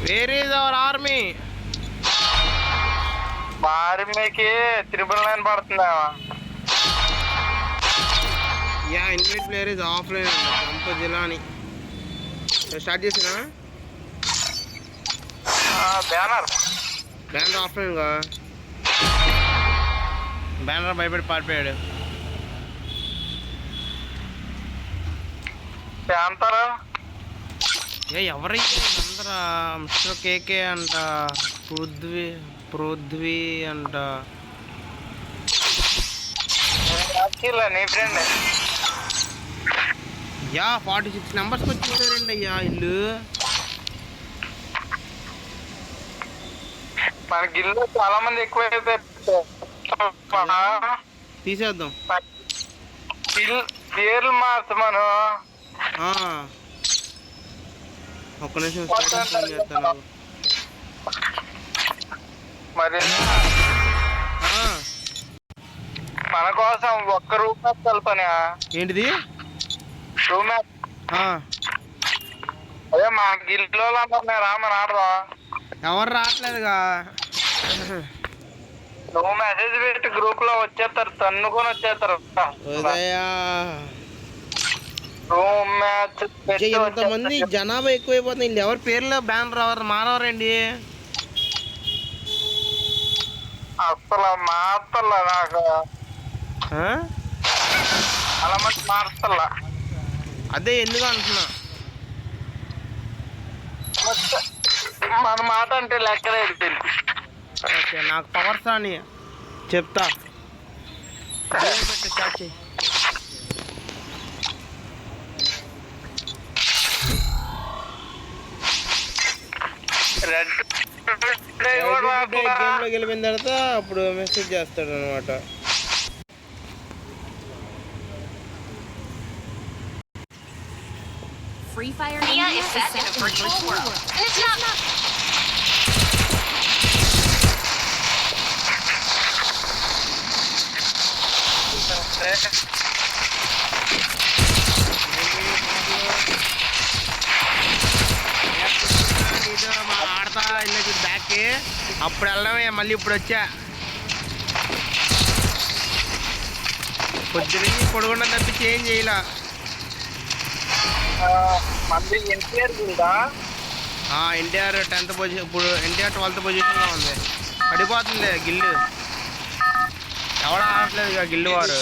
Where is our army? మా ఆర్మీకి 999 పడుతుందా? Yeah invite player is offline అంట. కంప జిలాని స్టార్ట్ చేసినా బ్యానర్ ఆఫ్లైన్గా. బ్యానర్ భయపడి పారిపోయాడు. అంటారా ఎవరైతే అందరా మిస్టర్ కేకే అంట, పృథ్వీ అంట. నీ ఫ్రెండ్ యా 46 నెంబర్స్కి వచ్చేసారండి అయ్యా ఇల్లు. మన గిల్లో చాలా మంది ఎక్కువైతే తీసేద్దాం. పేర్లు మార్చమను. ఒక్క నిమిషం చేస్తాను. మరి మన కోసం ఒక్క రూమ్ మ్యాచ్ కలపని. ఏంటిది రూమ్ మ్యాచ్? అదే మా గిల్లో రామని ఆడదాం. ఎవరు రావట్లేదుగా. నువ్వు మెసేజ్ పెట్టి గ్రూప్ లో వచ్చేస్తారు, తన్నుకొని వచ్చేస్తారు. రూమ్ మ్యాచ్ ఇంతమంది జనాభా ఎక్కువైపోతుంది. వీళ్ళు ఎవరి పేర్లో బ్యానర్ ఎవరు మానవరండి. అసలు మార్తల్లా నాకు అలా మంది మార్తల్లా. అదే ఎందుకు అంటున్నా. మన మాట అంటే లెక్కలేదు. ఓకే నాకు పవర్స్ అని చెప్తా. గేమ్లో గెలిపిన తర్వాత అప్పుడు మెసేజ్ చేస్తాడు అనమాట. Free Fire India is set in a virtual world. And it's not. ఆడతా వెళ్ళి బ్యాక్ అప్పుడు వెళ్ళడమే. మళ్ళీ ఇప్పుడు వచ్చా పొద్దున పొడుగుండా తప్పించి ఏం చేయలే. ఎన్టీఆర్ 10th పొజిషన్, ఇప్పుడు ఎన్టీఆర్ 12th పొజిషన్లో ఉంది. పడిపోతుంది గిల్లు. ఎవడ ఆడట్లేదు ఇక గిల్లు వాడు.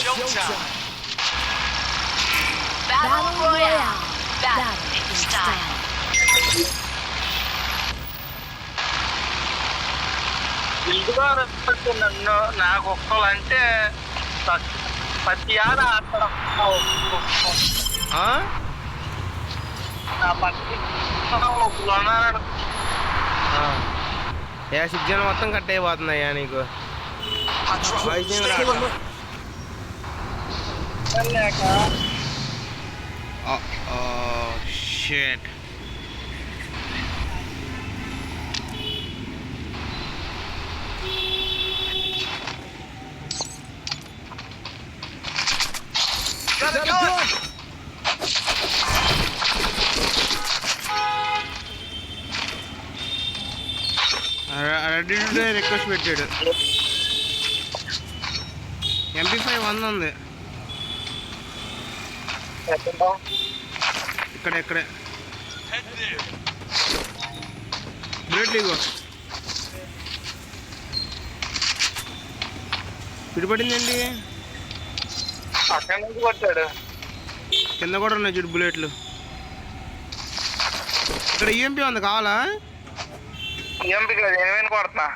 నన్ను నాకు ఒక్కలంటే ప్రతి ఆడ ఆడతాడు. సిగ్నల్ మొత్తం కట్ అయిపోతుందయ్యా నీకు. షిట్. రెడ్డిట్ రిక్వెస్ట్ పెట్టాడు. MP5 1 ఉంది ఇక్కడే. బుల్లెట్ లీగో పిడిపడిందండి. కింద కూడా ఉన్నాయి చూడు బుల్లెట్లు. ఇక్కడ EMP ఉంది, కావాలా? EMP కాదు, ఎనిమిది కొడుతున్నా.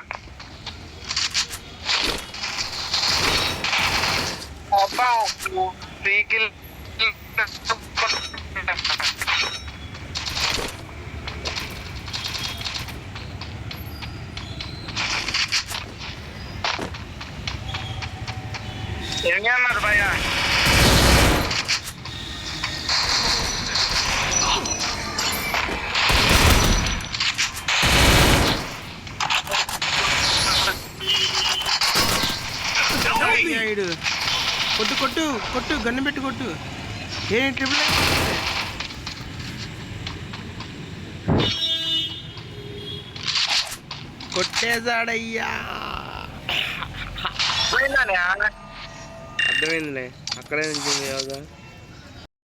అబ్బా వెహికల్ ఏమి అన్నారు భయ్యా? కొట్టు గన్ను పెట్టి కొట్టు. ఏ ట్రిపుల్ కొట్టేశాడయ్యా. పోయిందనే అర్థమైందిలే, అక్కడే నుంచి యోగా.